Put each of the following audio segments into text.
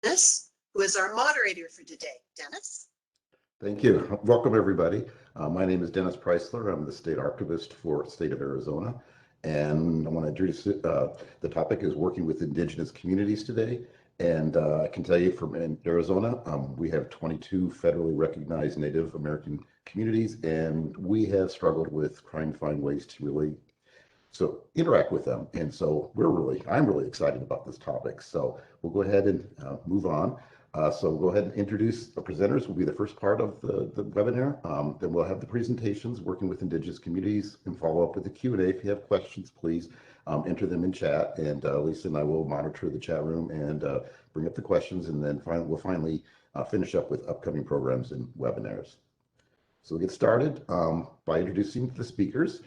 Dennis, who is our moderator for today. Dennis? Thank you. Welcome, everybody. My name is Dennis Preisler. I'm the state archivist for the state of Arizona. And I want to introduce the topic is working with Indigenous communities today. And I can tell you from in Arizona, we have 22 federally recognized Native American communities, and we have struggled with trying to find ways to really interact with them. And so I'm really excited about this topic. So we'll go ahead and move on. So we'll go ahead and introduce the presenters. Will be the first part of the webinar. Then we'll have the presentations working with Indigenous communities and follow up with the Q&A. If you have questions, please enter them in chat, and Lisa and I will monitor the chat room and bring up the questions, and then we'll finally finish up with upcoming programs and webinars. So we'll get started by introducing the speakers.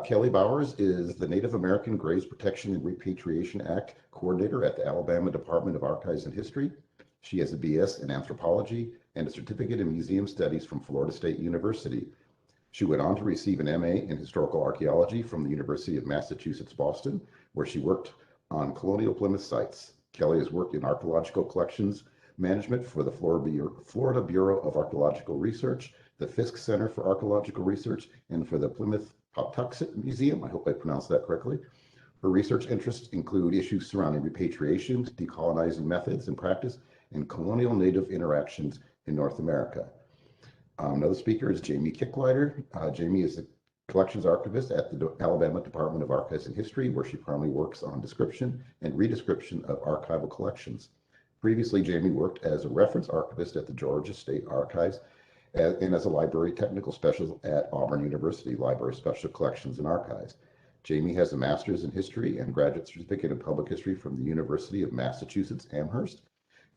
Kellie Bower is the Native American Graves Protection and Repatriation Act Coordinator at the Alabama Department of Archives and History. She has a BS in Anthropology and a certificate in Museum Studies from Florida State University. She went on to receive an MA in Historical Archaeology from the University of Massachusetts, Boston, where she worked on colonial Plymouth sites. Kellie has worked in archaeological collections management for the Florida Bureau of Archaeological Research, the Fisk Center for Archaeological Research, and for the Plymouth Patuxet Museum. I hope I pronounced that correctly. Her research interests include issues surrounding repatriation, decolonizing methods and practice, and colonial Native interactions in North America. Another speaker is Jaimie Kicklighter. Jaimie is the collections archivist at the Alabama Department of Archives and History, where she primarily works on description and redescription of archival collections. Previously, Jaimie worked as a reference archivist at the Georgia State Archives and as a library technical specialist at Auburn University Library Special Collections and Archives. Jaimie has a master's in history and graduate certificate in public history from the University of Massachusetts Amherst,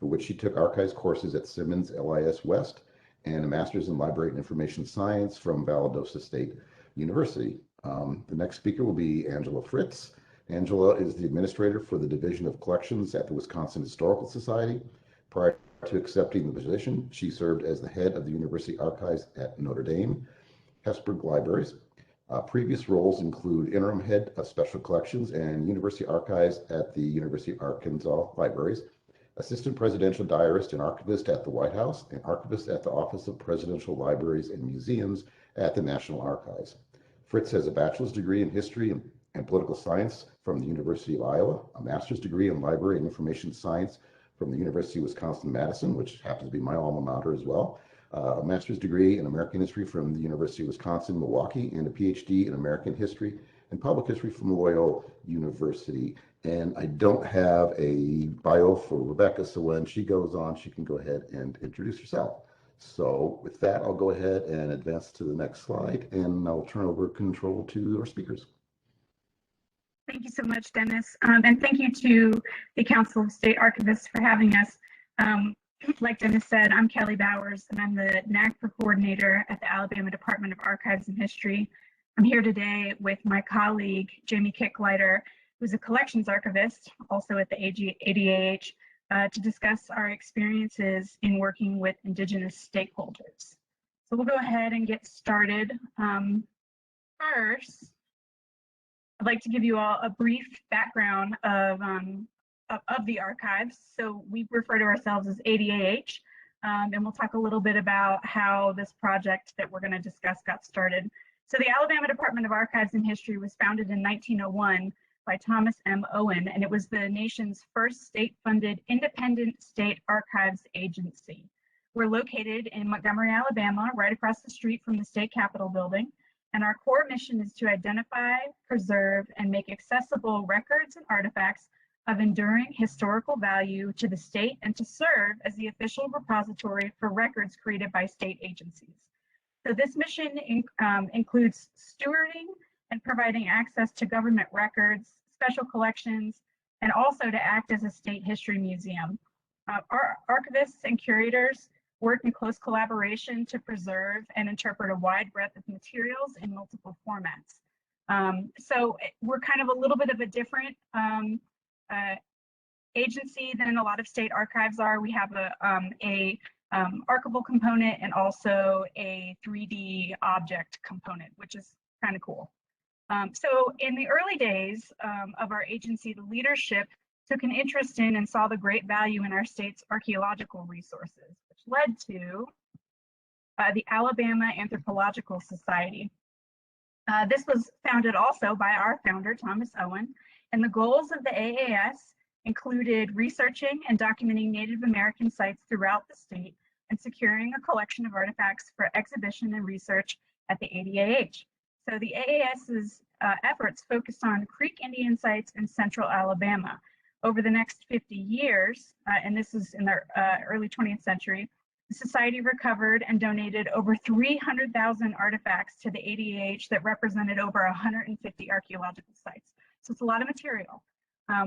for which she took archives courses at Simmons LIS West, and a master's in library and information science from Valdosta State University. The next speaker will be Angela Fritz. Angela is the administrator for the Division of Collections at the Wisconsin Historical Society. Prior to accepting the position, she served as the head of the University Archives at Notre Dame, Hesburgh Libraries. Previous roles include interim head of special collections and University Archives at the University of Arkansas Libraries, assistant presidential diarist and archivist at the White House, and archivist at the Office of Presidential Libraries and Museums at the National Archives. Fritz has a bachelor's degree in history and political science from the University of Iowa, a master's degree in library and information science from the University of Wisconsin-Madison, which happens to be my alma mater as well, a master's degree in American history from the University of Wisconsin-Milwaukee, and a PhD in American history and public history from Loyola University. And I don't have a bio for Rebecca, so when she goes on, she can go ahead and introduce herself. So with that, I'll go ahead and advance to the next slide, and I'll turn over control to our speakers. Thank you so much, Dennis. And thank you to the Council of State Archivists for having us. Like Dennis said, I'm Kellie Bower, and I'm the NAGPRA coordinator at the Alabama Department of Archives and History. I'm here today with my colleague, Jaimie Kicklighter, who's a collections archivist, also at the ADAH, to discuss our experiences in working with Indigenous stakeholders. So we'll go ahead and get started. First, I'd like to give you all a brief background of the archives. So we refer to ourselves as ADAH, and we'll talk a little bit about how this project that we're going to discuss got started. So the Alabama Department of Archives and History was founded in 1901 by Thomas M. Owen, and it was the nation's first state-funded independent state archives agency. We're located in Montgomery, Alabama, right across the street from the state capitol building, and our core mission is to identify, preserve, and make accessible records and artifacts of enduring historical value to the state and to serve as the official repository for records created by state agencies. So this mission includes stewarding and providing access to government records, special collections, and also to act as a state history museum. Our archivists and curators work in close collaboration to preserve and interpret a wide breadth of materials in multiple formats. So we're kind of a little bit of a different agency than a lot of state archives are. We have a archival component and also a 3D object component, which is kind of cool. So in the early days of our agency, the leadership took an interest in and saw the great value in our state's archaeological resources, which led to the Alabama Anthropological Society. This was founded also by our founder, Thomas Owen, and the goals of the AAS included researching and documenting Native American sites throughout the state and securing a collection of artifacts for exhibition and research at the ADAH. So the AAS's efforts focused on Creek Indian sites in central Alabama. Over the next 50 years, and this is in the early 20th century, the Society recovered and donated over 300,000 artifacts to the ADAH that represented over 150 archaeological sites. So it's a lot of material.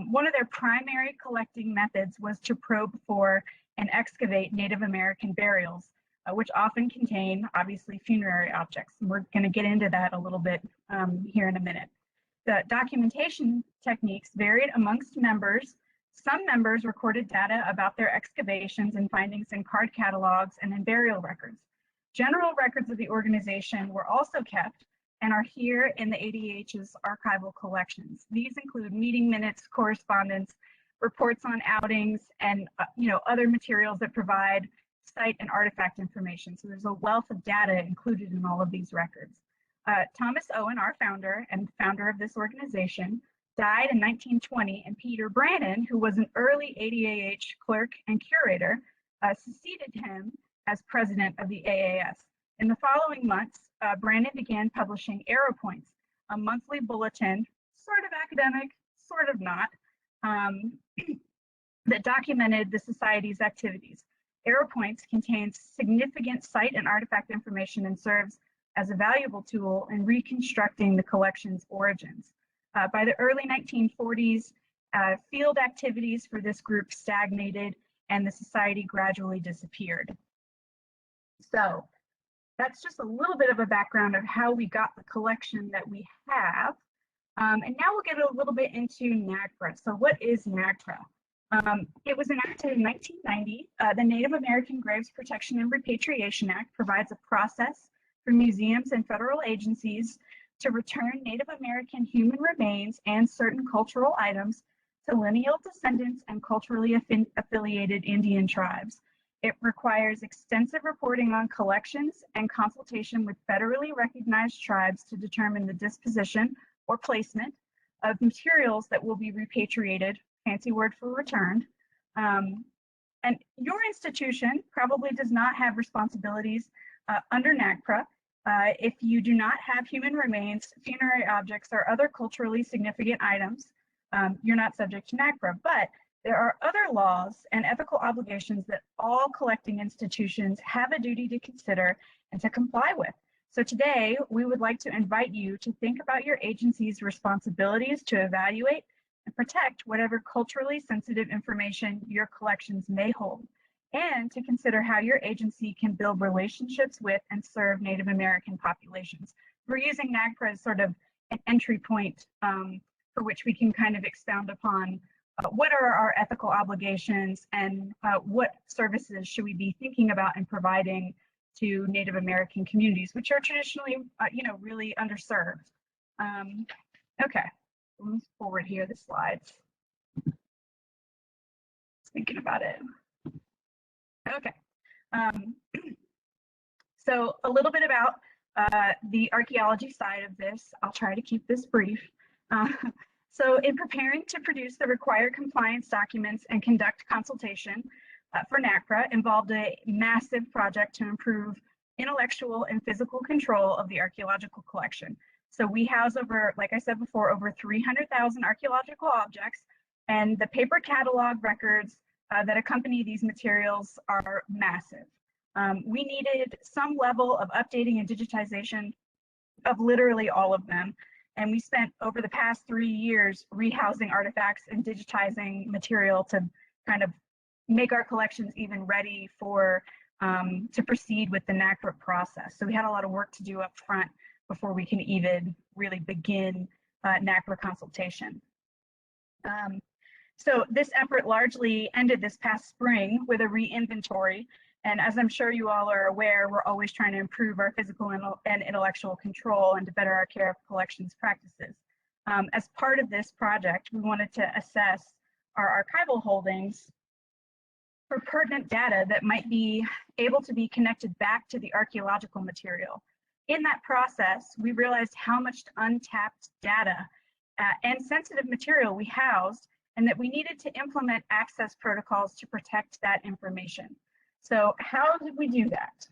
One of their primary collecting methods was to probe for and excavate Native American burials, which often contain, obviously, funerary objects. And we're going to get into that a little bit here in a minute. The documentation techniques varied amongst members. Some members recorded data about their excavations and findings in card catalogs and in burial records. General records of the organization were also kept and are here in the ADAH's archival collections. These include meeting minutes, correspondence, reports on outings, and other materials that provide site and artifact information. So there's a wealth of data included in all of these records. Thomas Owen, our founder and founder of this organization, died in 1920, and Peter Brannon, who was an early ADAH clerk and curator, succeeded him as president of the AAS. In the following months, Brannon began publishing Arrow Points, a monthly bulletin, sort of academic, sort of not, that documented the Society's activities. Arrow Points contains significant site and artifact information and serves as a valuable tool in reconstructing the collection's origins. By the early 1940s, field activities for this group stagnated and the Society gradually disappeared. So that's just a little bit of a background of how we got the collection that we have. And now we'll get a little bit into NAGPRA. So what is NAGPRA? It was enacted in 1990. The Native American Graves Protection and Repatriation Act provides a process for museums and federal agencies to return Native American human remains and certain cultural items to lineal descendants and culturally affiliated Indian tribes. It requires extensive reporting on collections and consultation with federally recognized tribes to determine the disposition or placement of materials that will be repatriated, fancy word for returned. And your institution probably does not have responsibilities under NAGPRA. If you do not have human remains, funerary objects, or other culturally significant items, you're not subject to NAGPRA. But there are other laws and ethical obligations that all collecting institutions have a duty to consider and to comply with. So today, we would like to invite you to think about your agency's responsibilities to evaluate and protect whatever culturally sensitive information your collections may hold, and to consider how your agency can build relationships with and serve Native American populations. We're using NAGPRA as sort of an entry point for which we can kind of expound upon what are our ethical obligations and what services should we be thinking about and providing to Native American communities, which are traditionally, really underserved. Okay, move forward here, the slides. Thinking about it. Okay, so a little bit about the archaeology side of this. I'll try to keep this brief. So in preparing to produce the required compliance documents and conduct consultation for NAGPRA involved a massive project to improve intellectual and physical control of the archaeological collection. So we house over, like I said before, over 300,000 archaeological objects, and the paper catalog records that accompany these materials are massive. We needed some level of updating and digitization of literally all of them. And we spent over the past 3 years rehousing artifacts and digitizing material to kind of make our collections even ready for to proceed with the NAGPRA process. So we had a lot of work to do up front before we can even really begin NAGPRA consultation. So this effort largely ended this past spring with a re-inventory. And as I'm sure you all are aware, we're always trying to improve our physical and intellectual control and to better our care of collections practices. As part of this project, we wanted to assess our archival holdings for pertinent data that might be able to be connected back to the archaeological material. In that process, we realized how much untapped data and sensitive material we housed, and that we needed to implement access protocols to protect that information. So how did we do that?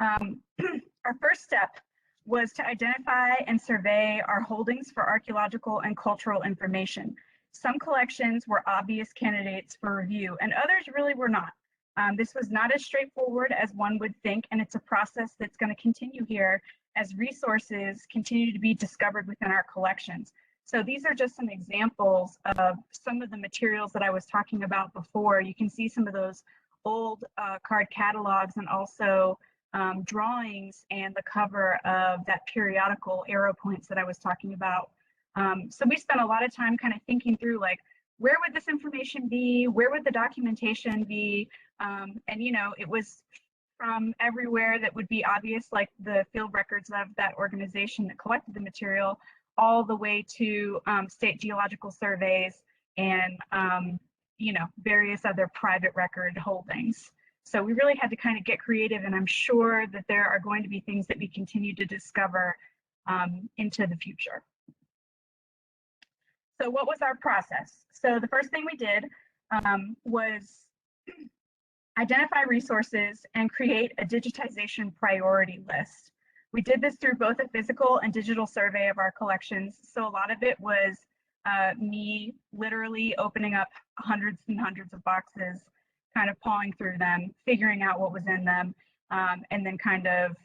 Our first step was to identify and survey our holdings for archaeological and cultural information. Some collections were obvious candidates for review, and others really were not. This was not as straightforward as one would think, and it's a process that's going to continue here as resources continue to be discovered within our collections. So these are just some examples of some of the materials that I was talking about before. You can see some of those old card catalogs and also drawings and the cover of that periodical arrow points that I was talking about. So we spent a lot of time kind of thinking through, like, where would this information be? Where would the documentation be? And, you know, it was from everywhere that would be obvious, like the field records of that organization that collected the material, all the way to state geological surveys and, you know, various other private record holdings. So we really had to kind of get creative, and I'm sure that there are going to be things that we continue to discover into the future. So what was our process? So the first thing we did was identify resources and create a digitization priority list. We did this through both a physical and digital survey of our collections. So a lot of it was me literally opening up hundreds and hundreds of boxes, kind of pawing through them, figuring out what was in them, and then kind of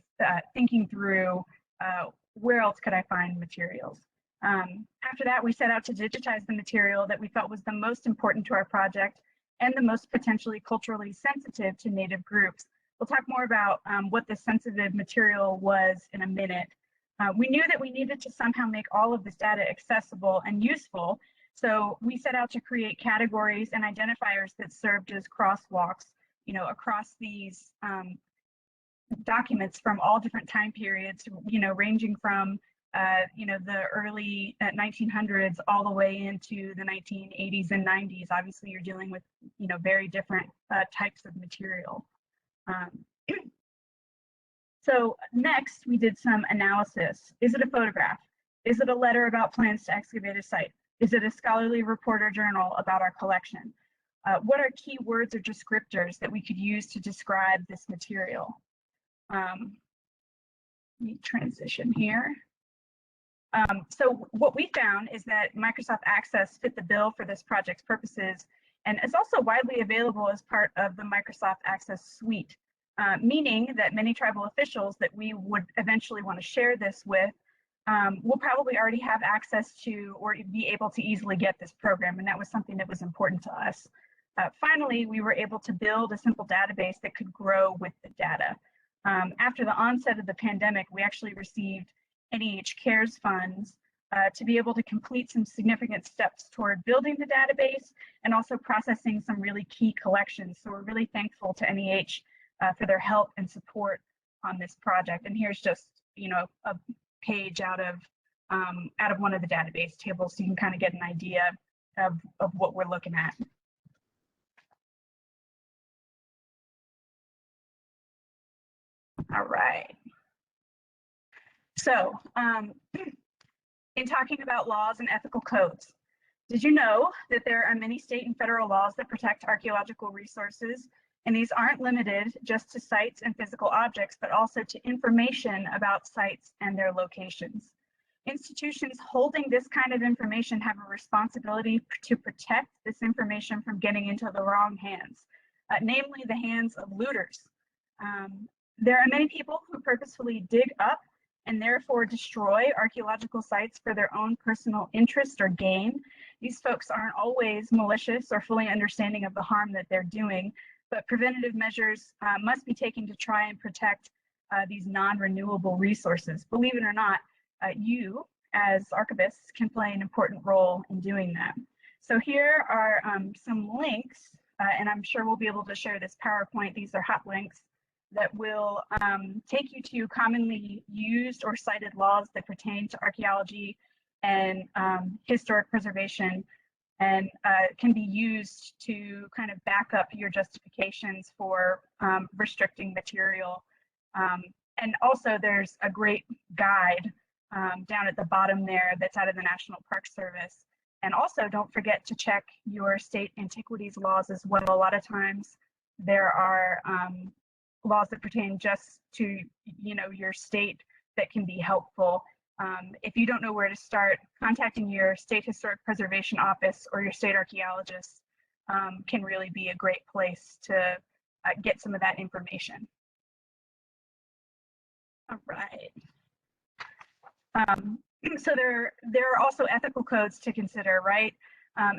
thinking through where else could I find materials. After that, we set out to digitize the material that we felt was the most important to our project and the most potentially culturally sensitive to Native groups. We'll talk more about what the sensitive material was in a minute. We knew that we needed to somehow make all of this data accessible and useful, so we set out to create categories and identifiers that served as crosswalks, you know, across these documents from all different time periods, you know, ranging from you know, the early 1900s all the way into the 1980s and 90s. Obviously, you're dealing with, you know, very different types of material. So next, we did some analysis. Is it a photograph? Is it a letter about plans to excavate a site? Is it a scholarly report or journal about our collection? What are key words or descriptors that we could use to describe this material? Let me transition here. So what we found is that Microsoft Access fit the bill for this project's purposes, and is also widely available as part of the Microsoft Access suite, meaning that many tribal officials that we would eventually want to share this with will probably already have access to or be able to easily get this program, and that was something that was important to us. Finally, we were able to build a simple database that could grow with the data. After the onset of the pandemic, we actually received NEH CARES funds to be able to complete some significant steps toward building the database and also processing some really key collections. So we're really thankful to NEH for their help and support on this project. And here's just, you know, a page out of one of the database tables, so you can kind of get an idea of what we're looking at. All right. So in talking about laws and ethical codes, did you know that there are many state and federal laws that protect archaeological resources? And these aren't limited just to sites and physical objects, but also to information about sites and their locations. Institutions holding this kind of information have a responsibility to protect this information from getting into the wrong hands, namely the hands of looters. There are many people who purposefully dig up and therefore destroy archaeological sites for their own personal interest or gain. These folks aren't always malicious or fully understanding of the harm that they're doing, but preventative measures must be taken to try and protect these non-renewable resources. Believe it or not, you as archivists can play an important role in doing that. So here are some links, and I'm sure we'll be able to share this PowerPoint. These are hot links that will take you to commonly used or cited laws that pertain to archaeology and historic preservation, and can be used to kind of back up your justifications for restricting material. And also there's a great guide down at the bottom there that's out of the National Park Service. And also don't forget to check your state antiquities laws as well. A lot of times there are laws that pertain just to, you know, your state that can be helpful. If you don't know where to start, contacting your state historic preservation office or your state archaeologist can really be a great place to get some of that information. All right. So there are also ethical codes to consider, right?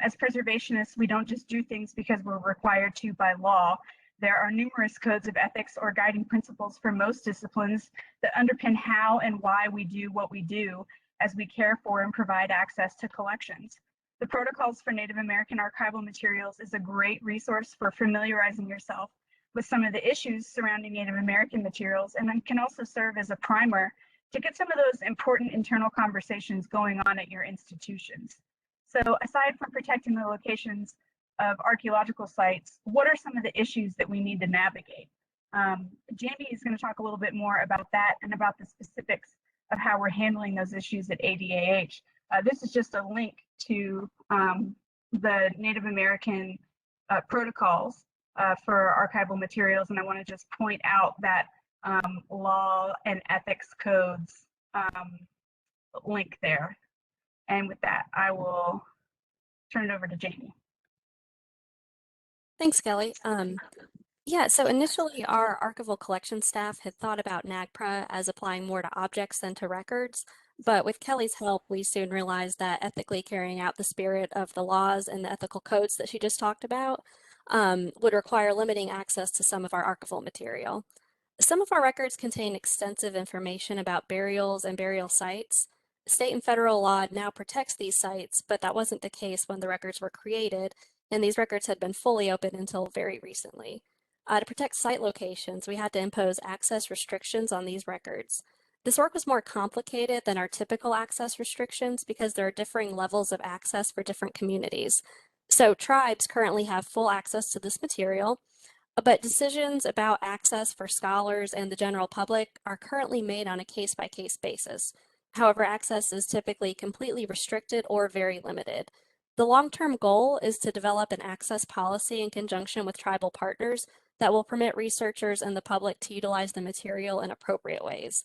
As preservationists, we don't just do things because we're required to by law. There are numerous codes of ethics or guiding principles for most disciplines that underpin how and why we do what we do as we care for and provide access to collections. The Protocols for Native American Archival Materials is a great resource for familiarizing yourself with some of the issues surrounding Native American materials, and then can also serve as a primer to get some of those important internal conversations going on at your institutions. So aside from protecting the locations of archaeological sites, what are some of the issues that we need to navigate? Jaimie is going to talk a little bit more about that and about the specifics of how we're handling those issues at ADAH. This is just a link to the Native American protocols for archival materials, and I want to just point out that law and ethics codes link there. And with that, I will turn it over to Jaimie. Thanks, Kellie. Yeah, so initially our archival collection staff had thought about NAGPRA as applying more to objects than to records, but with Kellie's help, we soon realized that ethically carrying out the spirit of the laws and the ethical codes that she just talked about would require limiting access to some of our archival material. Some of our records contain extensive information about burials and burial sites. State and federal law now protects these sites, but that wasn't the case when the records were created, and these records had been fully open until very recently. To protect site locations, we had to impose access restrictions on these records. This work was more complicated than our typical access restrictions because there are differing levels of access for different communities. So tribes currently have full access to this material, but decisions about access for scholars and the general public are currently made on a case-by-case basis. However, access is typically completely restricted or very limited. The long-term goal is to develop an access policy in conjunction with tribal partners that will permit researchers and the public to utilize the material in appropriate ways.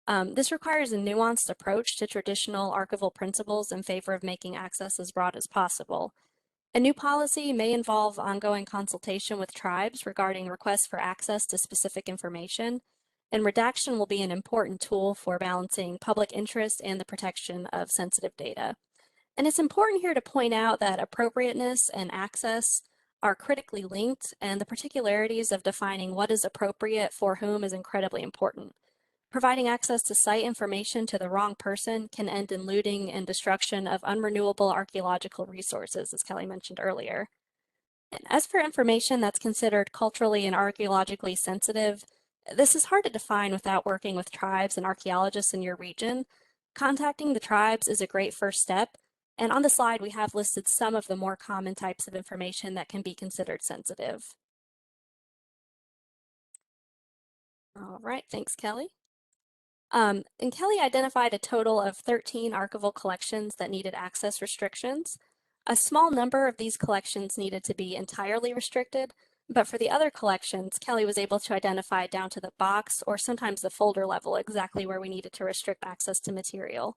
This requires a nuanced approach to traditional archival principles in favor of making access as broad as possible. A new policy may involve ongoing consultation with tribes regarding requests for access to specific information, and redaction will be an important tool for balancing public interest and the protection of sensitive data. And it's important here to point out that appropriateness and access are critically linked, and the particularities of defining what is appropriate for whom is incredibly important. Providing access to site information to the wrong person can end in looting and destruction of unrenewable archaeological resources, as Kellie mentioned earlier. And as for information that's considered culturally and archaeologically sensitive, this is hard to define without working with tribes and archaeologists in your region. Contacting the tribes is a great first step, and on the slide we have listed some of the more common types of information that can be considered sensitive. All right, thanks, Kellie. And Kellie identified a total of 13 archival collections that needed access restrictions. A small number of these collections needed to be entirely restricted, but for the other collections, Kellie was able to identify down to the box or sometimes the folder level exactly where we needed to restrict access to material.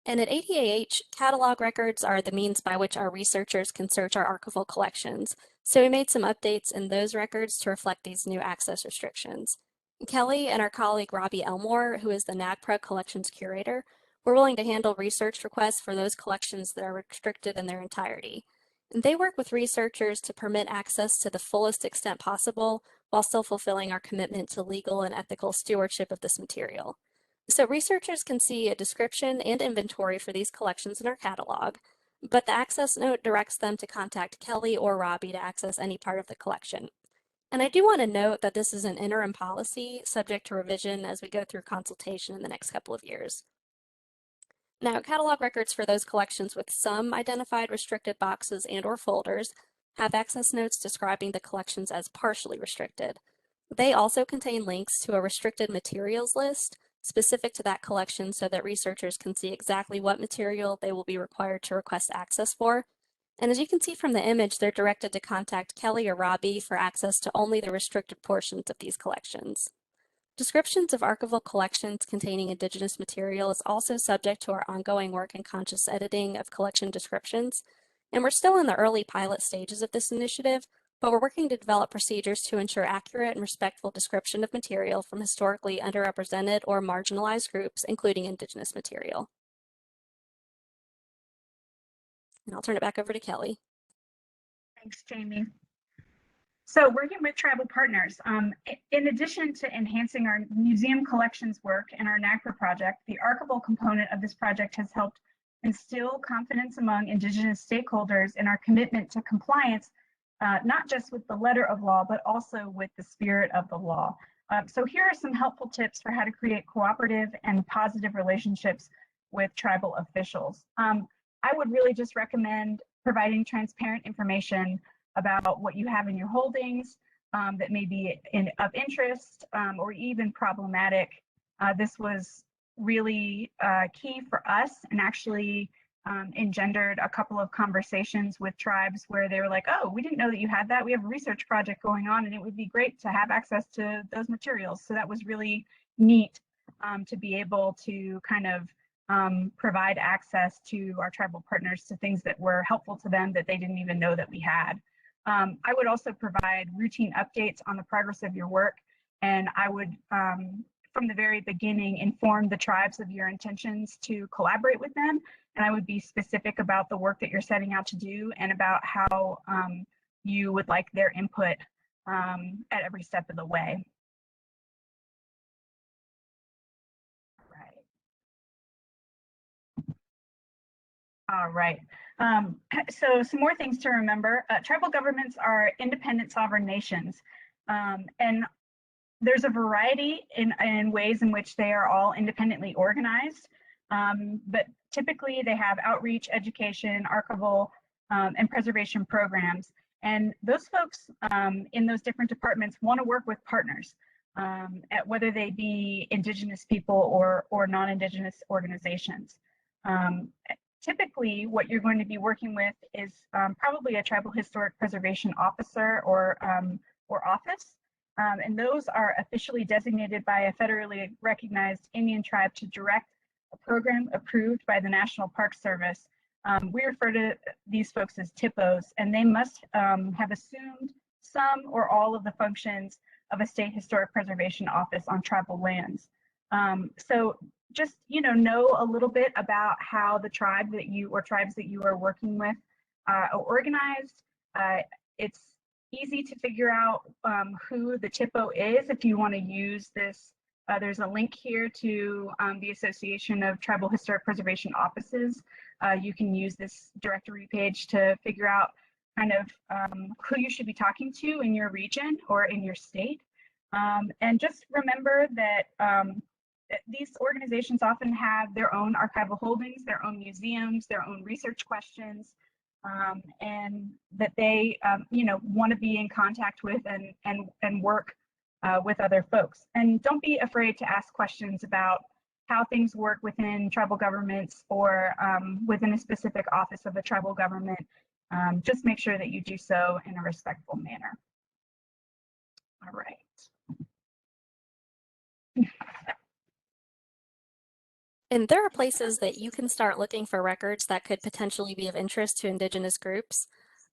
And at ADAH, catalog records are the means by which our researchers can search our archival collections, so we made some updates in those records to reflect these new access restrictions. Kellie and our colleague Robbie Elmore, who is the NAGPRA collections curator, were willing to handle research requests for those collections that are restricted in their entirety. And they work with researchers to permit access to the fullest extent possible while still fulfilling our commitment to legal and ethical stewardship of this material. So researchers can see a description and inventory for these collections in our catalog, but the access note directs them to contact Kellie or Robbie to access any part of the collection. And I do want to note that this is an interim policy subject to revision as we go through consultation in the next couple of years. Now, catalog records for those collections with some identified restricted boxes and/or folders have access notes describing the collections as partially restricted. They also contain links to a restricted materials list specific to that collection so that researchers can see exactly what material they will be required to request access for. And as you can see from the image, they're directed to contact Kelly or Robbie for access to only the restricted portions of these collections. Descriptions of archival collections containing Indigenous material is also subject to our ongoing work in conscious editing of collection descriptions, and we're still in the early pilot stages of this initiative, but we're working to develop procedures to ensure accurate and respectful description of material from historically underrepresented or marginalized groups, including Indigenous material. And I'll turn it back over to Kelly. Thanks, Jaimie. So working with tribal partners, in addition to enhancing our museum collections work and our NAGPRA project, the archival component of this project has helped instill confidence among Indigenous stakeholders in our commitment to compliance, not just with the letter of law, but also with the spirit of the law. So here are some helpful tips for how to create cooperative and positive relationships with tribal officials. I would really just recommend providing transparent information about what you have in your holdings that may be of interest or even problematic. This was really key for us and actually engendered a couple of conversations with tribes where they were like, oh, we didn't know that you had that. We have a research project going on and it would be great to have access to those materials. So that was really neat to be able to kind of provide access to our tribal partners to things that were helpful to them that they didn't even know that we had. I would also provide routine updates on the progress of your work, and I would, from the very beginning, inform the tribes of your intentions to collaborate with them, and I would be specific about the work that you're setting out to do and about how you would like their input at every step of the way. All right. So some more things to remember. Tribal governments are independent sovereign nations. And there's a variety in ways in which they are all independently organized. But typically they have outreach, education, archival, and preservation programs. And those folks in those different departments want to work with partners, whether they be Indigenous people or non-Indigenous organizations. Typically, what you're going to be working with is probably a tribal historic preservation officer or office, and those are officially designated by a federally recognized Indian tribe to direct a program approved by the National Park Service. We refer to these folks as TIPOs, and they must have assumed some or all of the functions of a state historic preservation office on tribal lands. So just know a little bit about how the tribe that you or tribes that you are working with are organized. It's easy to figure out who the TIPO is if you want to use this. There's a link here to the Association of Tribal Historic Preservation Offices. You can use this directory page to figure out kind of who you should be talking to in your region or in your state. And just remember that these organizations often have their own archival holdings, their own museums, their own research questions, and that they want to be in contact with and work with other folks. And don't be afraid to ask questions about how things work within tribal governments or within a specific office of a tribal government. Just make sure that you do so in a respectful manner. All right. And there are places that you can start looking for records that could potentially be of interest to Indigenous groups.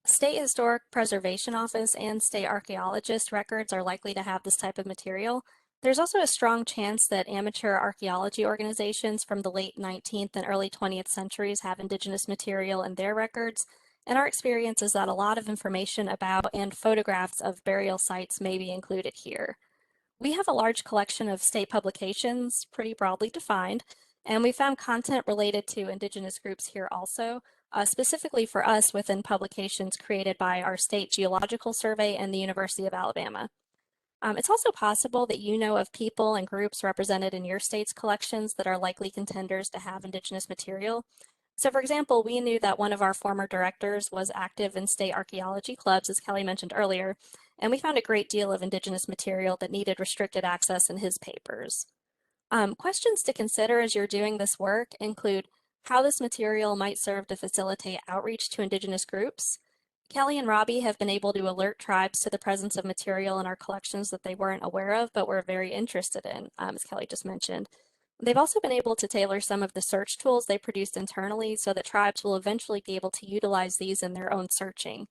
State Historic Preservation Office and state archaeologist records are likely to have this type of material. There's also a strong chance that amateur archaeology organizations from the late 19th and early 20th centuries have Indigenous material in their records, and our experience is that a lot of information about and photographs of burial sites may be included here. We have a large collection of state publications, pretty broadly defined, and we found content related to Indigenous groups here also, specifically for us within publications created by our state geological survey and the University of Alabama. It's also possible that you know of people and groups represented in your state's collections that are likely contenders to have Indigenous material. So for example, we knew that one of our former directors was active in state archaeology clubs, as Kellie mentioned earlier, and we found a great deal of Indigenous material that needed restricted access in his papers. Questions to consider as you're doing this work include how this material might serve to facilitate outreach to Indigenous groups. Kellie and Robbie have been able to alert tribes to the presence of material in our collections that they weren't aware of, but were very interested in, as Kellie just mentioned. They've also been able to tailor some of the search tools they produced internally so that tribes will eventually be able to utilize these in their own searching.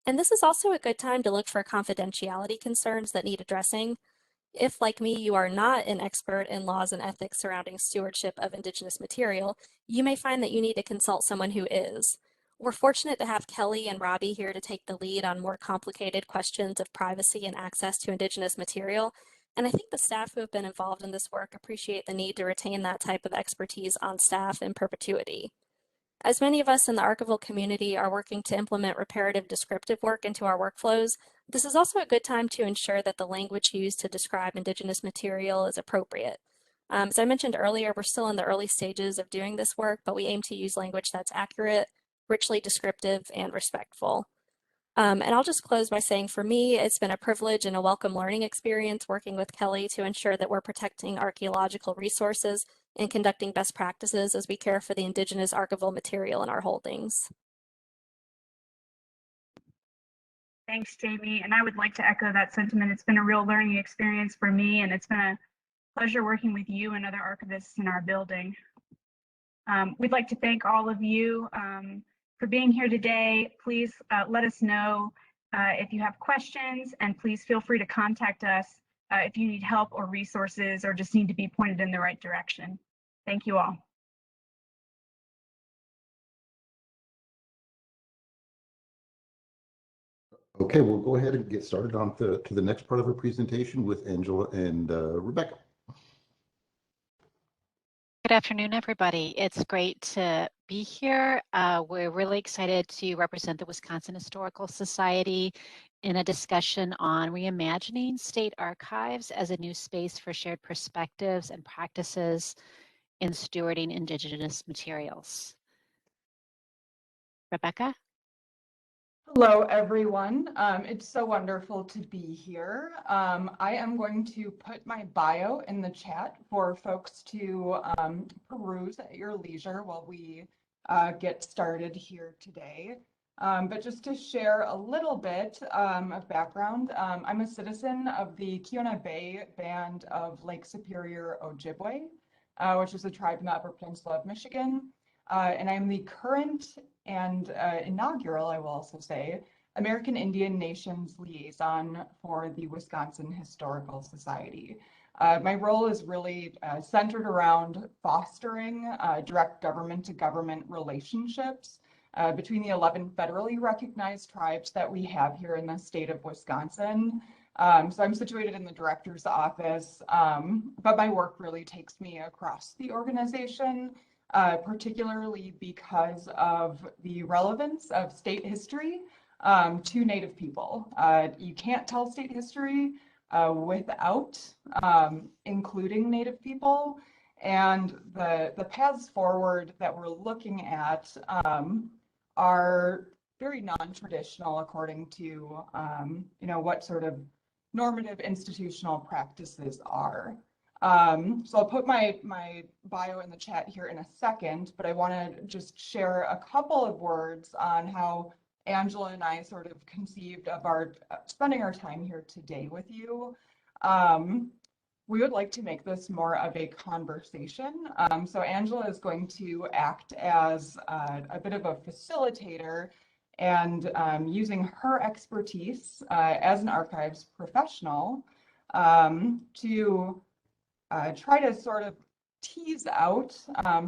And this is also a good time to look for confidentiality concerns that need addressing. If, like me, you are not an expert in laws and ethics surrounding stewardship of Indigenous material, you may find that you need to consult someone who is. We're fortunate to have Kellie and Robbie here to take the lead on more complicated questions of privacy and access to Indigenous material, and I think the staff who have been involved in this work appreciate the need to retain that type of expertise on staff in perpetuity. As many of us in the archival community are working to implement reparative descriptive work into our workflows, this is also a good time to ensure that the language used to describe Indigenous material is appropriate. As I mentioned earlier, we're still in the early stages of doing this work, but we aim to use language that's accurate, richly descriptive, and respectful. And I'll just close by saying for me, it's been a privilege and a welcome learning experience working with Kellie to ensure that we're protecting archaeological resources and conducting best practices as we care for the Indigenous archival material in our holdings. Thanks, Jaimie. And I would like to echo that sentiment. It's been a real learning experience for me, and it's been a pleasure working with you and other archivists in our building. We'd like to thank all of you for being here today. Please let us know if you have questions, and please feel free to contact us if you need help or resources or just need to be pointed in the right direction. Thank you all. Okay, we'll go ahead and get started on to the next part of our presentation with Angela and Rebecca. Good afternoon, everybody. It's great to be here. We're really excited to represent the Wisconsin Historical Society in a discussion on reimagining state archives as a new space for shared perspectives and practices in stewarding Indigenous materials. Rebecca? Hello, everyone. It's so wonderful to be here. I am going to put my bio in the chat for folks to peruse at your leisure while we get started here today. But just to share a little bit of background, I'm a citizen of the Keweenaw Bay Band of Lake Superior Ojibwe, which is a tribe in the Upper Peninsula of Michigan. And I'm the current and inaugural, I will also say, American Indian Nations Liaison for the Wisconsin Historical Society. My role is really centered around fostering direct government-to-government relationships between the 11 federally recognized tribes that we have here in the state of Wisconsin. So I'm situated in the director's office, but my work really takes me across the organization. Particularly because of the relevance of state history to Native people. You can't tell state history without including Native people, and the paths forward that we're looking at are very non-traditional according to what sort of normative institutional practices are. So I'll put my bio in the chat here in a second, but I want to just share a couple of words on how Angela and I sort of conceived of our spending our time here today with you. We would like to make this more of a conversation. So Angela is going to act as a bit of a facilitator and using her expertise as an archives professional to try to sort of tease out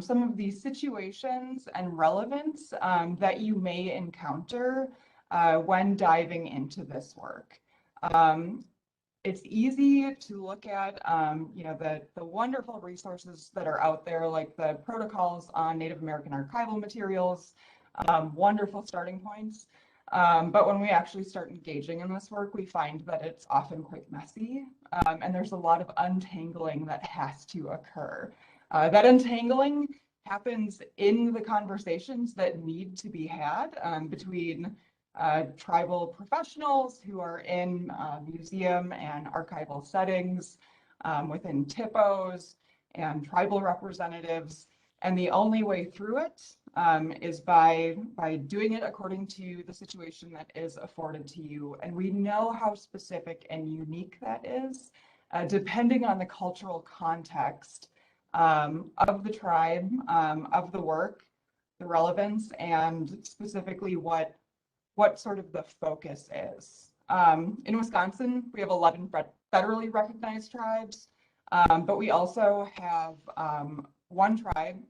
some of these situations and relevance that you may encounter when diving into this work. It's easy to look at, the wonderful resources that are out there, like the protocols on Native American archival materials, wonderful starting points. But when we actually start engaging in this work, we find that it's often quite messy, and there's a lot of untangling that has to occur. That untangling happens in the conversations that need to be had between tribal professionals who are in museum and archival settings, within TIPOs and tribal representatives. And the only way through it is by doing it according to the situation that is afforded to you. And we know how specific and unique that is, depending on the cultural context of the tribe, of the work, the relevance, and specifically what sort of the focus is. In Wisconsin, we have 11 federally recognized tribes, but we also have one tribe,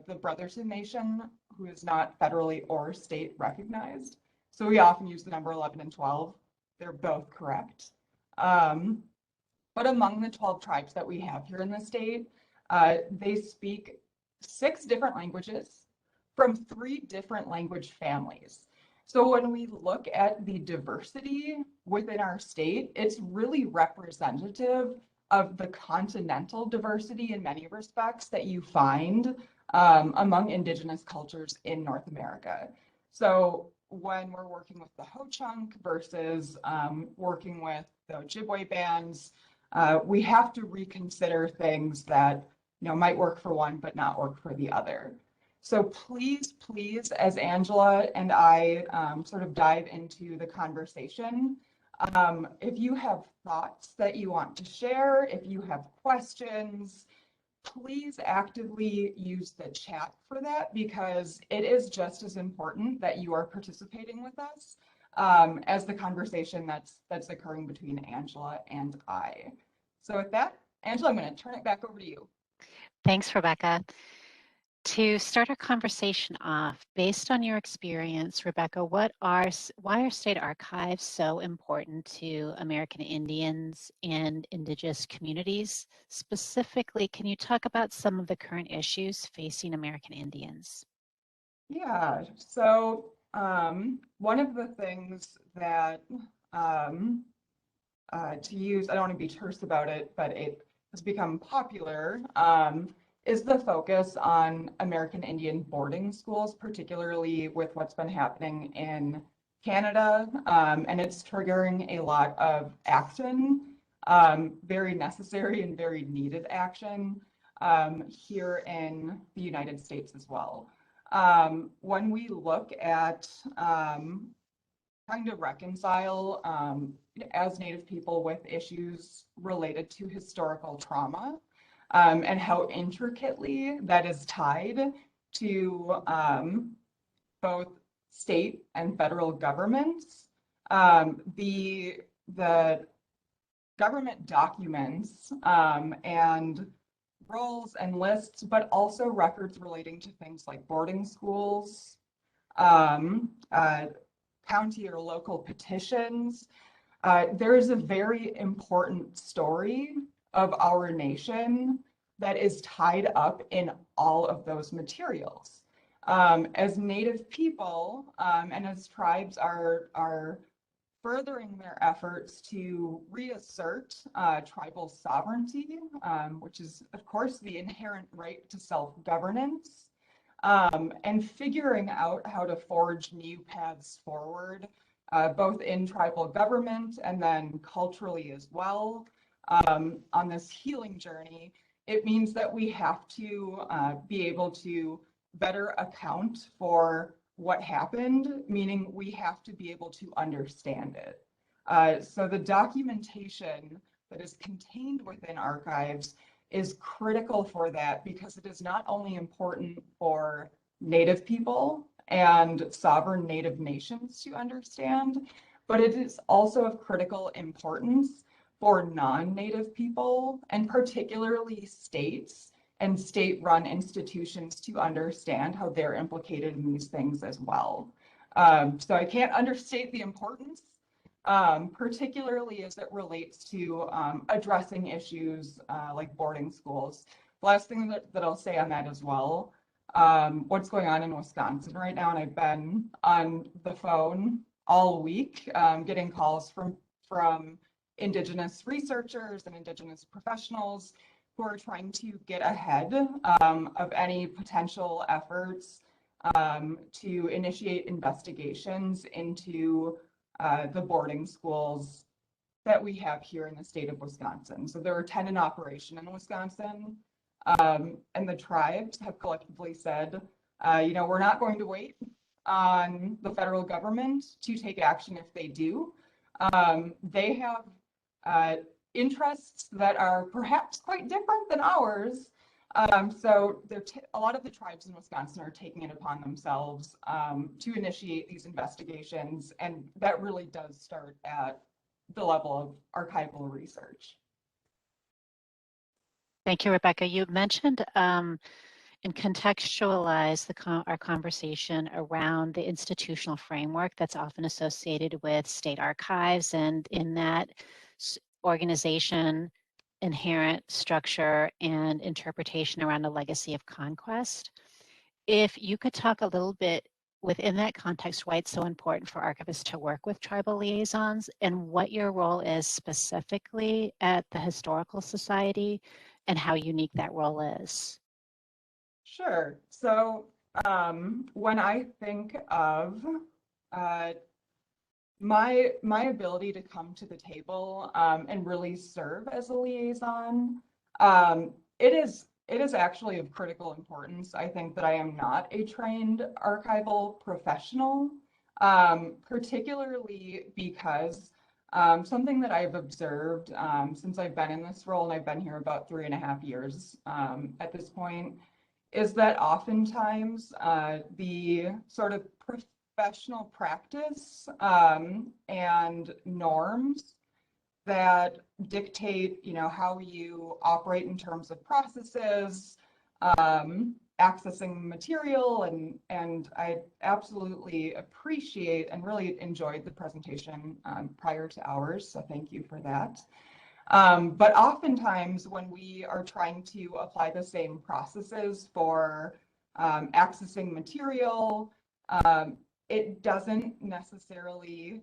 the Brotherton Nation, who is not federally or state recognized. So we often use the number 11 and 12. They're both correct. But among the 12 tribes that we have here in the state, they speak 6 different languages from 3 different language families. So when we look at the diversity within our state, it's really representative of the continental diversity in many respects that you find among Indigenous cultures in North America. So when we're working with the Ho-Chunk versus working with the Ojibwe bands, we have to reconsider things that might work for one but not work for the other. So please, as Angela and I sort of dive into the conversation, if you have thoughts that you want to share, if you have questions, please actively use the chat for that, because it is just as important that you are participating with us as the conversation that's occurring between Angela and I. So with that, Angela, I'm going to turn it back over to you. Thanks, Rebecca. To start our conversation off, based on your experience, Rebecca, why are state archives so important to American Indians and Indigenous communities? Specifically, can you talk about some of the current issues facing American Indians? Yeah, so one of the things that to use, I don't want to be terse about it, but it has become popular, is the focus on American Indian boarding schools, particularly with what's been happening in Canada, and it's triggering a lot of action, very necessary and very needed action here in the United States as well. When we look at trying to reconcile as Native people with issues related to historical trauma, and how intricately that is tied to both state and federal governments. The government documents and roles and lists, but also records relating to things like boarding schools, county or local petitions. There is a very important story of our nation that is tied up in all of those materials. As Native people and as tribes are furthering their efforts to reassert tribal sovereignty, which is, of course, the inherent right to self-governance, and figuring out how to forge new paths forward, both in tribal government and then culturally as well. On this healing journey, it means that we have to be able to better account for what happened, meaning we have to be able to understand it. So the documentation that is contained within archives is critical for that, because it is not only important for Native people and sovereign Native nations to understand, but it is also of critical importance for non-Native people, and particularly states and state-run institutions, to understand how they're implicated in these things as well. So I can't understate the importance, particularly as it relates to addressing issues like boarding schools. The last thing that I'll say on that as well, what's going on in Wisconsin right now, and I've been on the phone all week, getting calls from Indigenous researchers and Indigenous professionals who are trying to get ahead of any potential efforts to initiate investigations into the boarding schools that we have here in the state of Wisconsin. So there are 10 in operation in Wisconsin, and the tribes have collectively said, we're not going to wait on the federal government to take action if they do. They have interests that are perhaps quite different than ours. So a lot of the tribes in Wisconsin are taking it upon themselves to initiate these investigations, and that really does start at the level of archival research. Thank you, Rebecca. You mentioned and contextualized our conversation around the institutional framework that's often associated with state archives, and in that organization, inherent structure and interpretation around a legacy of conquest. If you could talk a little bit within that context, why it's so important for archivists to work with tribal liaisons and what your role is specifically at the Historical Society and how unique that role is. Sure. So when I think of my ability to come to the table and really serve as a liaison, it is actually of critical importance. I think that I am not a trained archival professional, particularly because something that I've observed since I've been in this role, and I've been here about 3.5 years at this point, is that oftentimes the sort of professional practice and norms that dictate, how you operate in terms of processes, accessing material, and I absolutely appreciate and really enjoyed the presentation prior to ours, so thank you for that. But oftentimes when we are trying to apply the same processes for accessing material, it doesn't necessarily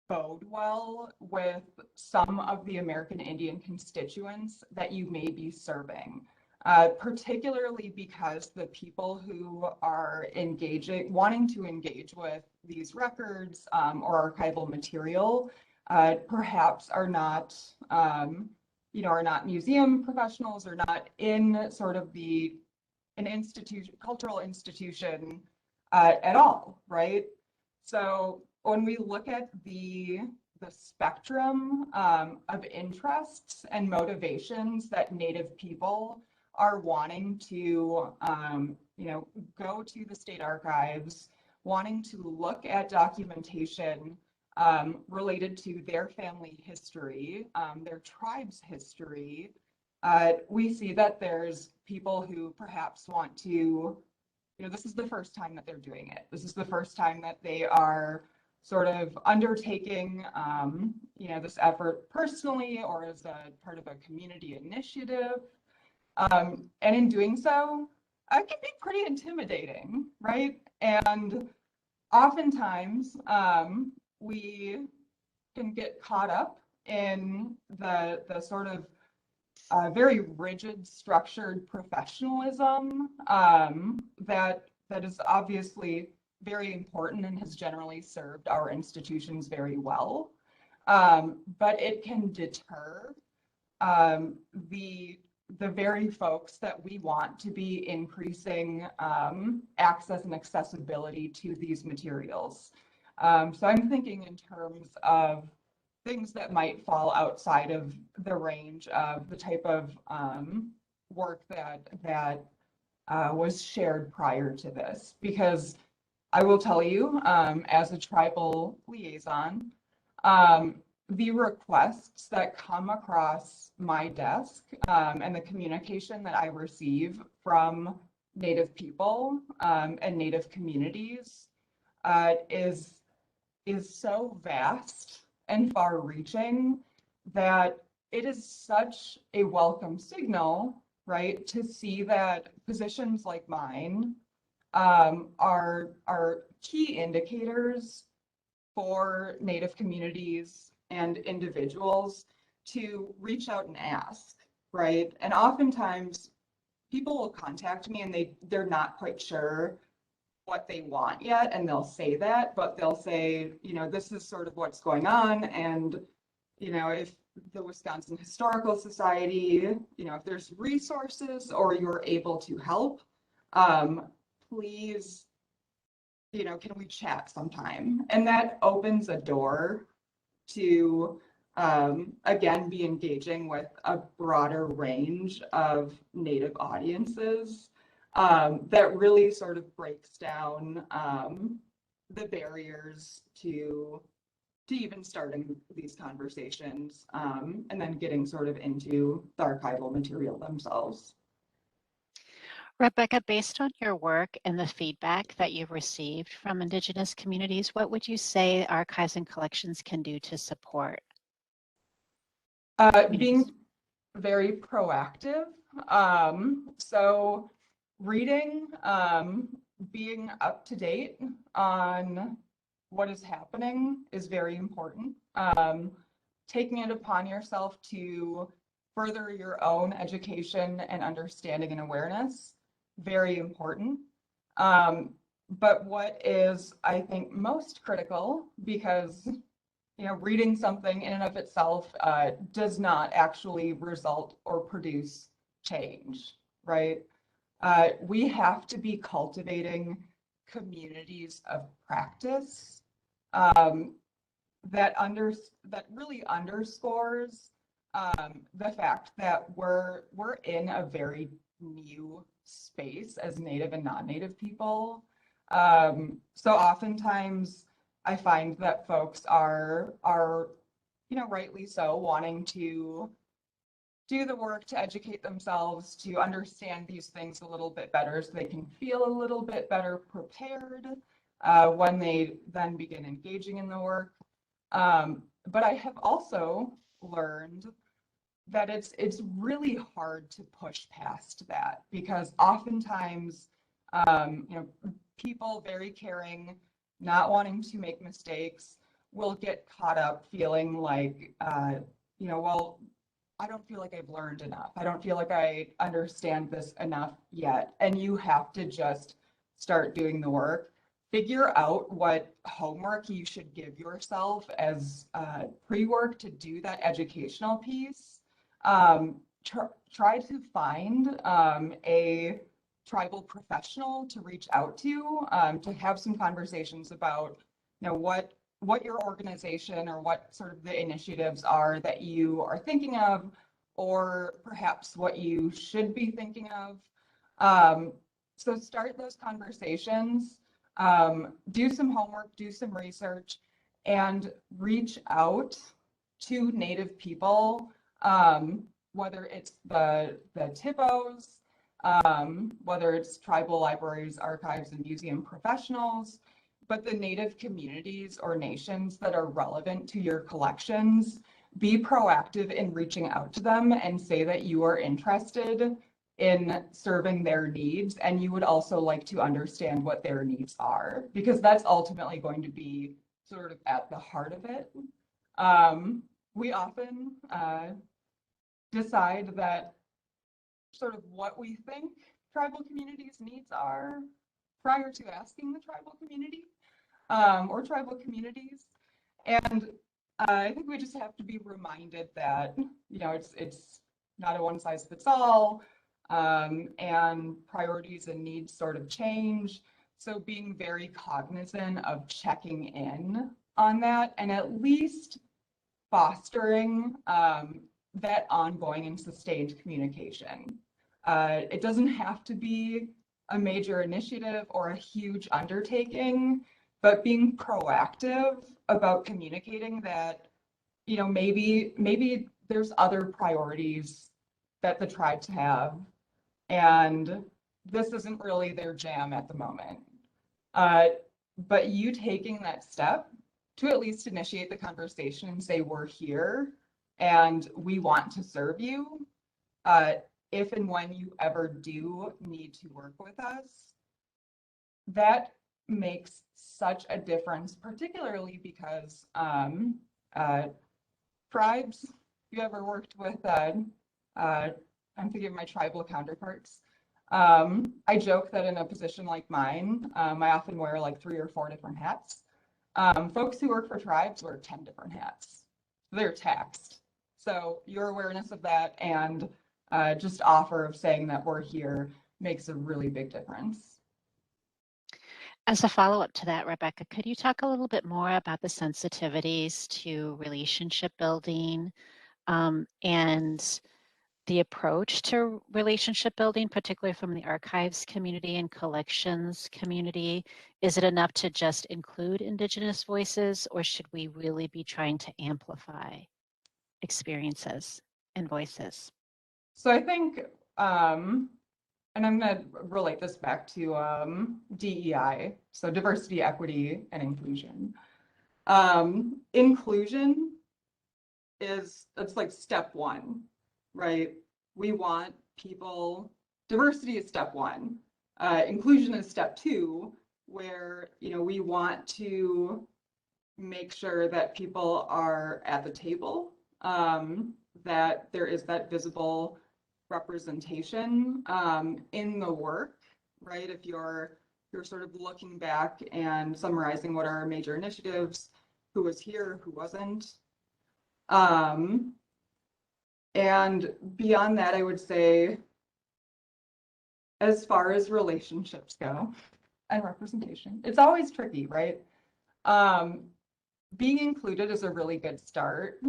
bode well with some of the American Indian constituents that you may be serving, particularly because the people who are wanting to engage with these records or archival material perhaps are not, are not museum professionals, or not in sort of an institution, cultural institution at all, right? So when we look at the spectrum of interests and motivations that Native people are wanting to, go to the state archives, wanting to look at documentation related to their family history, their tribe's history, we see that there's people who perhaps want to, this is the first time that they're doing it. This is the first time that they are sort of undertaking, this effort personally or as a part of a community initiative. And in doing so, it can be pretty intimidating, right? And oftentimes we can get caught up in the sort of very rigid, structured professionalism that is obviously very important and has generally served our institutions very well. But it can deter the very folks that we want to be increasing access and accessibility to these materials. So I'm thinking in terms of things that might fall outside of the range of the type of work that was shared prior to this, because I will tell you, as a tribal liaison, the requests that come across my desk and the communication that I receive from Native people and Native communities is so vast and far-reaching that it is such a welcome signal, right, to see that positions like mine are key indicators for Native communities and individuals to reach out and ask, right? And oftentimes people will contact me and they're not quite sure what they want yet, and they'll say that, but they'll say, you know, this is sort of what's going on, and you know, if the Wisconsin Historical Society, you know, if there's resources or you're able to help, please, you know, can we chat sometime? And that opens a door to, again, be engaging with a broader range of Native audiences that really sort of breaks down the barriers to even starting these conversations and then getting sort of into the archival material themselves. Rebecca, based on your work and the feedback that you've received from Indigenous communities, what would you say archives and collections can do to support? Being very proactive. So reading, being up to date on what is happening is very important. Taking it upon yourself to further your own education and understanding and awareness, very important. But what is, I think, most critical, because you know, reading something in and of itself does not actually result or produce change, right? We have to be cultivating communities of practice that really underscores the fact that we're in a very new space as Native and non-Native people. So oftentimes I find that folks are, you know, rightly so, wanting to do the work to educate themselves, to understand these things a little bit better so they can feel a little bit better prepared when they then begin engaging in the work. But I have also learned that it's really hard to push past that, because oftentimes, you know, people very caring, not wanting to make mistakes, will get caught up feeling like, you know, well, I don't feel like I've learned enough. I don't feel like I understand this enough yet. And you have to just start doing the work. Figure out what homework you should give yourself as pre-work to do that educational piece. Try to find a tribal professional to reach out to have some conversations about, you know, what your organization or what sort of the initiatives are that you are thinking of, or perhaps what you should be thinking of. So start those conversations, do some homework, do some research, and reach out to Native people, whether it's the TIPOs, whether it's tribal libraries, archives, and museum professionals, but the Native communities or nations that are relevant to your collections. Be proactive in reaching out to them and say that you are interested in serving their needs, and you would also like to understand what their needs are, because that's ultimately going to be sort of at the heart of it. We often decide that sort of what we think tribal communities' needs are prior to asking the tribal community or tribal communities. And I think we just have to be reminded that, you know, it's not a one size fits all, and priorities and needs sort of change. So being very cognizant of checking in on that, and at least fostering that ongoing and sustained communication. It doesn't have to be a major initiative or a huge undertaking, but being proactive about communicating that, you know, maybe there's other priorities that the tribes have, and this isn't really their jam at the moment. But you taking that step to at least initiate the conversation and say, we're here and we want to serve you. If and when you ever do need to work with us, that makes such a difference, particularly because tribes, if you ever worked with, I'm thinking of my tribal counterparts. I joke that in a position like mine, I often wear like 3 or 4 different hats. Folks who work for tribes wear 10 different hats. They're taxed. So your awareness of that and just offer of saying that we're here makes a really big difference. As a follow-up to that, Rebecca, could you talk a little bit more about the sensitivities to relationship building and the approach to relationship building, particularly from the archives community and collections community? Is it enough to just include Indigenous voices, or should we really be trying to amplify experiences and voices? So I think, and I'm going to relate this back to DEI, so diversity, equity, and inclusion. Inclusion it's like step 1, right? We want people, diversity is step 1. Inclusion is step 2, where, we want to make sure that people are at the table, that there is that visible representation in the work, right? If you're sort of looking back and summarizing what are our major initiatives, who was here, who wasn't. And beyond that, I would say, as far as relationships go and representation, it's always tricky, right? Being included is a really good start,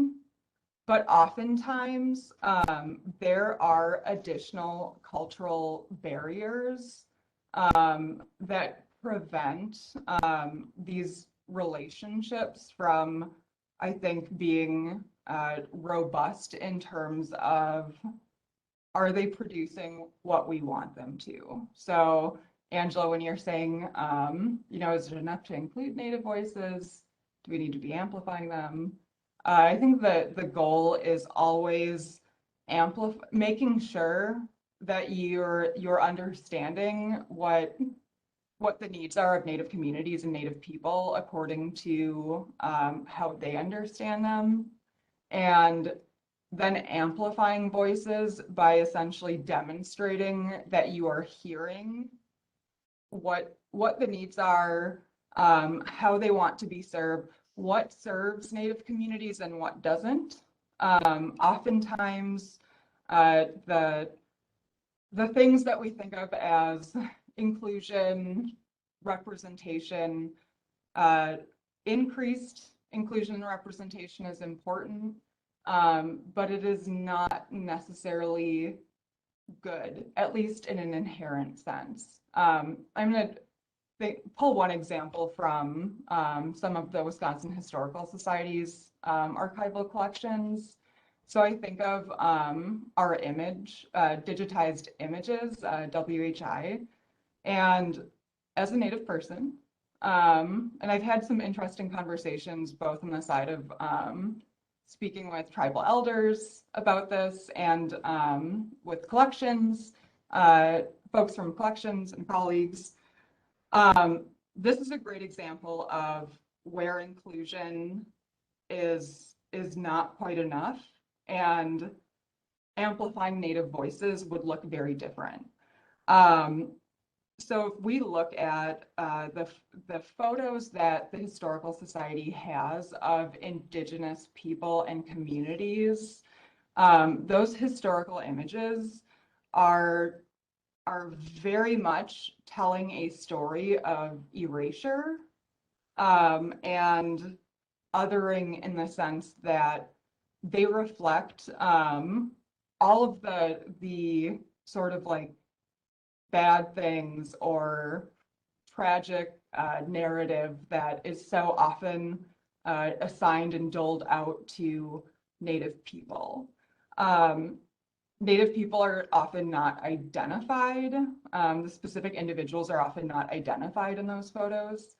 but oftentimes there are additional cultural barriers that prevent these relationships from, I think, being robust in terms of, are they producing what we want them to? So Angela, when you're saying, is it enough to include Native voices? Do we need to be amplifying them? I think that the goal is always making sure that you're understanding what the needs are of Native communities and Native people according to how they understand them, and then amplifying voices by essentially demonstrating that you are hearing what the needs are, how they want to be served, what serves Native communities and what doesn't. Oftentimes, the things that we think of as inclusion, representation, increased inclusion and representation is important, but it is not necessarily good, at least in an inherent sense. I'm going to pull one example from some of the Wisconsin Historical Society's archival collections. So I think of our image, digitized images, WHI, and as a Native person, and I've had some interesting conversations both on the side of speaking with tribal elders about this and with collections, folks from collections and colleagues. This is a great example of where inclusion is not quite enough, and amplifying Native voices would look very different. So if we look at the photos that the Historical Society has of Indigenous people and communities, those historical images are very much telling a story of erasure and othering, in the sense that they reflect all of the sort of like bad things or tragic narrative that is so often assigned and doled out to Native people. Native people are often not identified. The specific individuals are often not identified in those photos.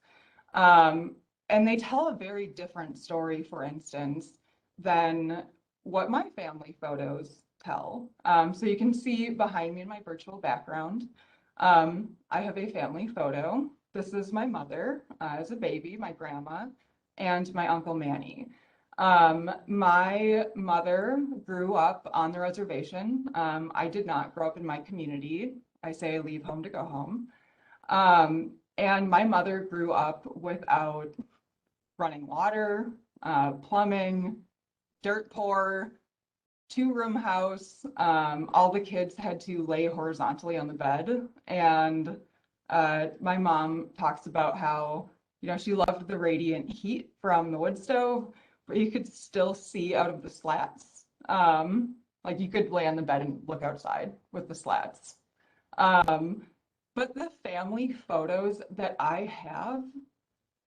And they tell a very different story, for instance, than what my family photos tell. So you can see behind me in my virtual background, I have a family photo. this is my mother as a baby, my grandma, and my Uncle Manny. My mother grew up on the reservation. I did not grow up in my community. I say I leave home to go home. And my mother grew up without running water, plumbing, dirt poor, 2-room house. All the kids had to lay horizontally on the bed. And my mom talks about how, you know, she loved the radiant heat from the wood stove, but you could still see out of the slats. Like you could lay on the bed and look outside with the slats. But the family photos that I have,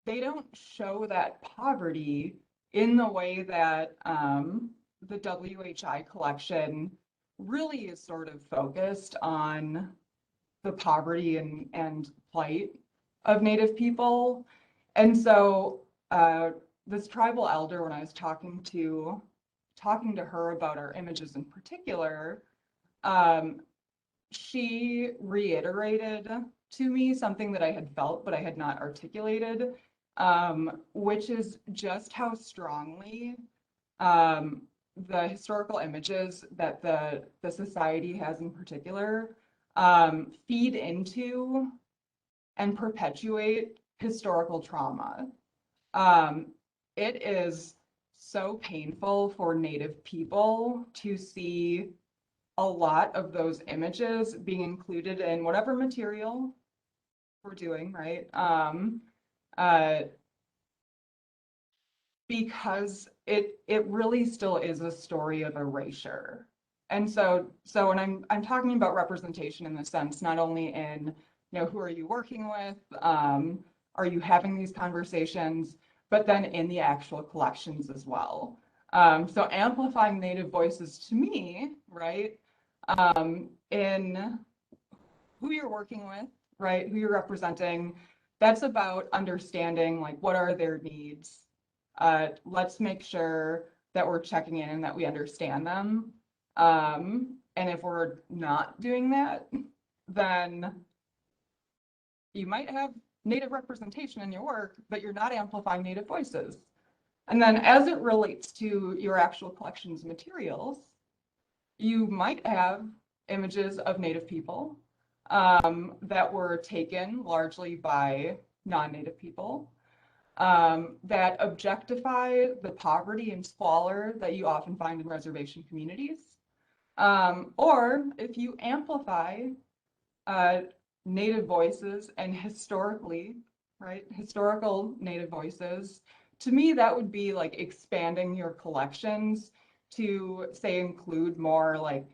they don't show that poverty in the way that the WHI collection really is sort of focused on the poverty and plight of Native people. And so this tribal elder, when I was talking to her about our images in particular, she reiterated to me something that I had felt but I had not articulated, which is just how strongly the historical images that the society has in particular feed into and perpetuate historical trauma. It is so painful for Native people to see a lot of those images being included in whatever material we're doing, right? Because it really still is a story of erasure. And so when I'm talking about representation in the sense, not only in, you know, who are you working with? Are you having these conversations? But then in the actual collections as well. So amplifying Native voices to me, right? In who you're working with, right? Who you're representing, that's about understanding like what are their needs. Let's make sure that we're checking in and that we understand them. And if we're not doing that, then you might have Native representation in your work, but you're not amplifying Native voices. And then as it relates to your actual collections materials, you might have images of Native people that were taken largely by non-Native people that objectify the poverty and squalor that you often find in reservation communities. Or if you amplify Native voices and historically, right, historical Native voices, to me, that would be like expanding your collections to say include more like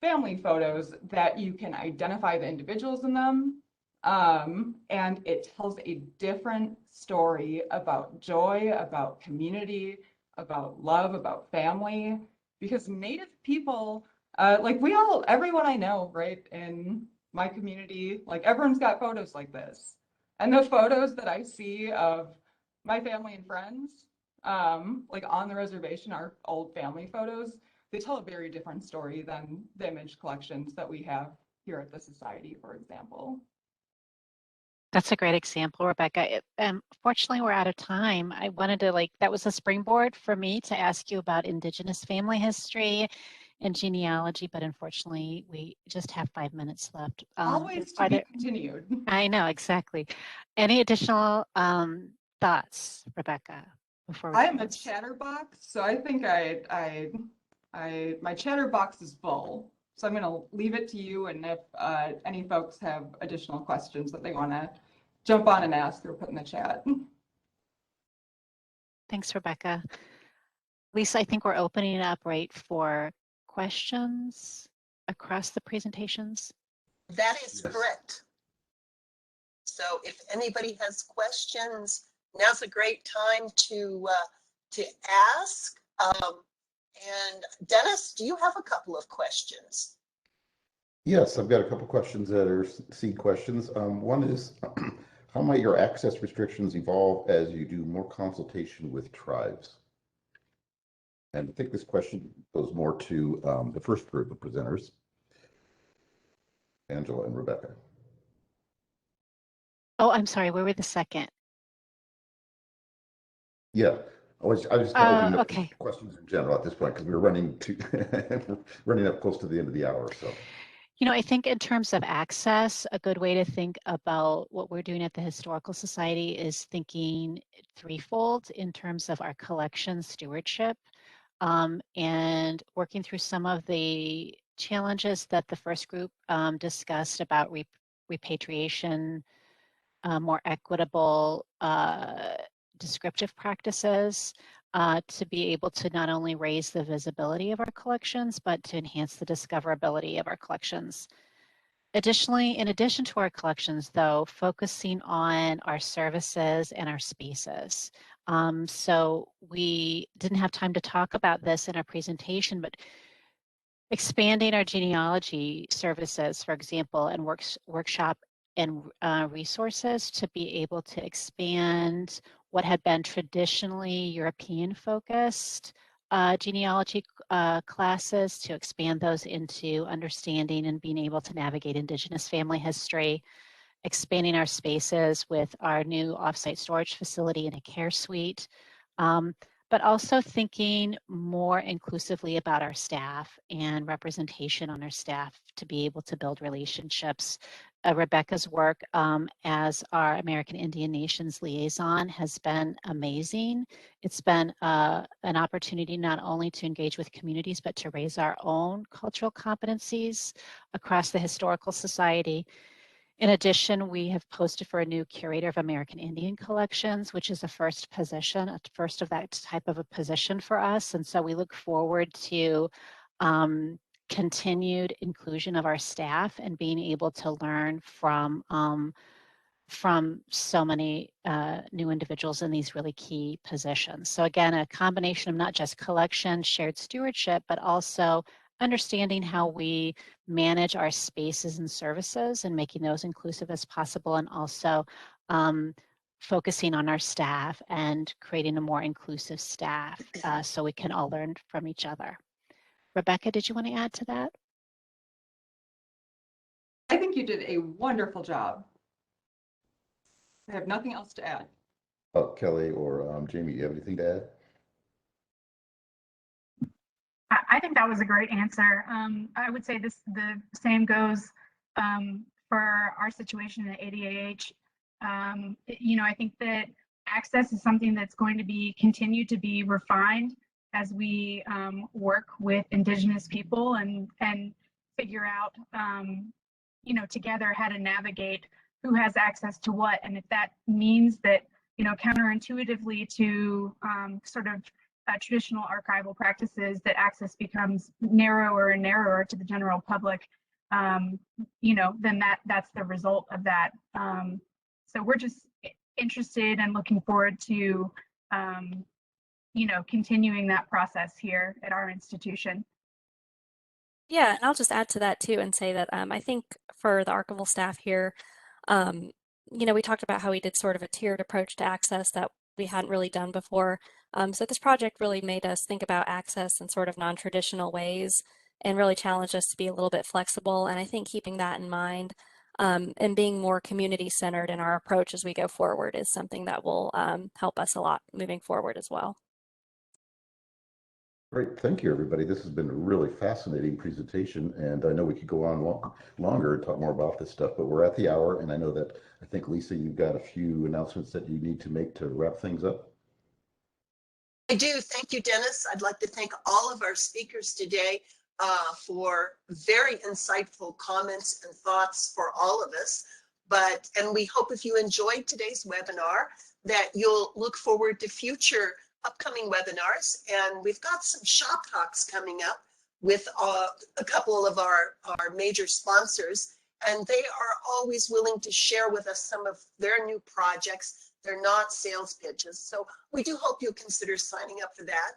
family photos that you can identify the individuals in them. And it tells a different story about joy, about community, about love, about family, because Native people, like everyone I know, right, in my community, like everyone's got photos like this. And the photos that I see of my family and friends, like on the reservation, our old family photos, they tell a very different story than the image collections that we have here at the Society, for example. That's a great example, Rebecca. Fortunately, we're out of time. I wanted to that was a springboard for me to ask you about Indigenous family history and genealogy, but unfortunately, we just have 5 minutes left. Always to be continued. I know, exactly. Any additional thoughts, Rebecca, before we I am a close? chatterbox, so I think my chatterbox is full. So I'm going to leave it to you, and if any folks have additional questions that they want to jump on and ask or put in the chat. Thanks, Rebecca. Lisa, I think we're opening it up, right, for questions across the presentations. That is Yes. correct. So if anybody has questions, now's a great time to ask. And Dennis, do you have a couple of questions? Yes, I've got a couple questions that are seed questions. One is, how might your access restrictions evolve as you do more consultation with tribes? And I think this question goes more to the first group of presenters, Angela and Rebecca. Oh, I'm sorry, where were the second? Yeah, I was kind of opening up Okay. questions in general at this point because we're running running up close to the end of the hour. So, You know, I think in terms of access, a good way to think about what we're doing at the Historical Society is thinking threefold in terms of our collection stewardship, and working through some of the challenges that the first group discussed about repatriation, more equitable descriptive practices, to be able to not only raise the visibility of our collections, but to enhance the discoverability of our collections. Additionally, in addition to our collections, though, focusing on our services and our spaces. So we didn't have time to talk about this in our presentation, but expanding our genealogy services, for example, and workshop and resources to be able to expand what had been traditionally European focused genealogy classes, to expand those into understanding and being able to navigate Indigenous family history, expanding our spaces with our new offsite storage facility and a care suite, but also thinking more inclusively about our staff and representation on our staff to be able to build relationships. Rebecca's work as our American Indian Nations Liaison has been amazing. It's been an opportunity not only to engage with communities, but to raise our own cultural competencies across the Historical Society. In addition, we have posted for a new curator of American Indian collections, which is a first position, a first of that type of a position for us. And so we look forward to continued inclusion of our staff and being able to learn from so many new individuals in these really key positions. So again, a combination of not just collection, shared stewardship, but also understanding how we manage our spaces and services and making those inclusive as possible, and also focusing on our staff and creating a more inclusive staff so we can all learn from each other. Rebecca, did you want to add to that? I think you did a wonderful job. I have nothing else to add. Kelly or Jaimie, you have anything to add? I think that was a great answer. I would say the same goes for our situation at ADAH. You know, I think that access is something that's going to be continue to be refined as we work with Indigenous people and figure out, you know, together how to navigate who has access to what. And if that means that, you know, counterintuitively to sort of traditional archival practices, that access becomes narrower and narrower to the general public, you know, then that's the result of that. So we're just interested and looking forward to, you know, continuing that process here at our institution. Yeah, and I'll just add to that too and say that I think for the archival staff here, you know, we talked about how we did sort of a tiered approach to access that we hadn't really done before. So this project really made us think about access in sort of non-traditional ways and really challenged us to be a little bit flexible. And I think keeping that in mind and being more community-centered in our approach as we go forward is something that will help us a lot moving forward as well. Great, thank you, everybody. This has been a really fascinating presentation, and I know we could go on longer and talk more about this stuff, but we're at the hour, and I think, Lisa, you've got a few announcements that you need to make to wrap things up. I do. Thank you, Dennis. I'd like to thank all of our speakers today for very insightful comments and thoughts for all of us. And we hope if you enjoyed today's webinar that you'll look forward to future upcoming webinars. And we've got some shop talks coming up with a couple of our major sponsors. And they are always willing to share with us some of their new projects. They're not sales pitches. So we do hope you'll consider signing up for that.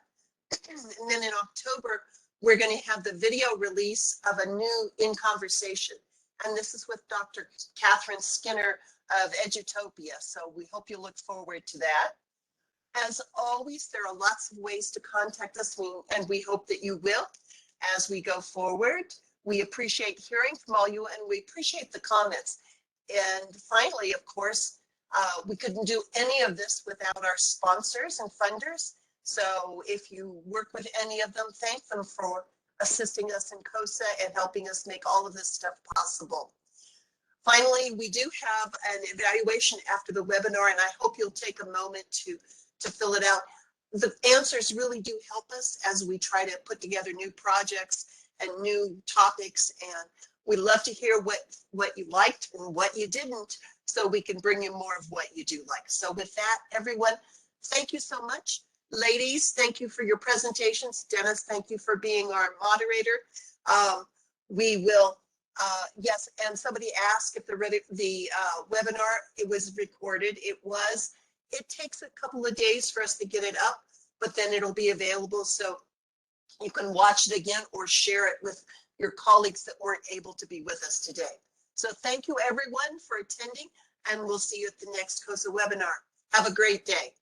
And then in October, we're going to have the video release of a new In Conversation. And this is with Dr. Catherine Skinner of Edutopia. So we hope you look forward to that. As always, there are lots of ways to contact us, and we hope that you will as we go forward. We appreciate hearing from all you, and we appreciate the comments. And finally, of course, we couldn't do any of this without our sponsors and funders. So if you work with any of them, thank them for assisting us in CoSA and helping us make all of this stuff possible. Finally, we do have an evaluation after the webinar, and I hope you'll take a moment to fill it out. The answers really do help us as we try to put together new projects and new topics, and we'd love to hear what you liked and what you didn't, so we can bring you more of what you do like. So with that, everyone, thank you so much. Ladies, thank you for your presentations. Dennis, thank you for being our moderator. We will, yes, and somebody asked if the webinar, it was recorded. It takes a couple of days for us to get it up, but then it'll be available so you can watch it again or share it with your colleagues that weren't able to be with us today. So thank you everyone for attending, and we'll see you at the next CoSA webinar. Have a great day.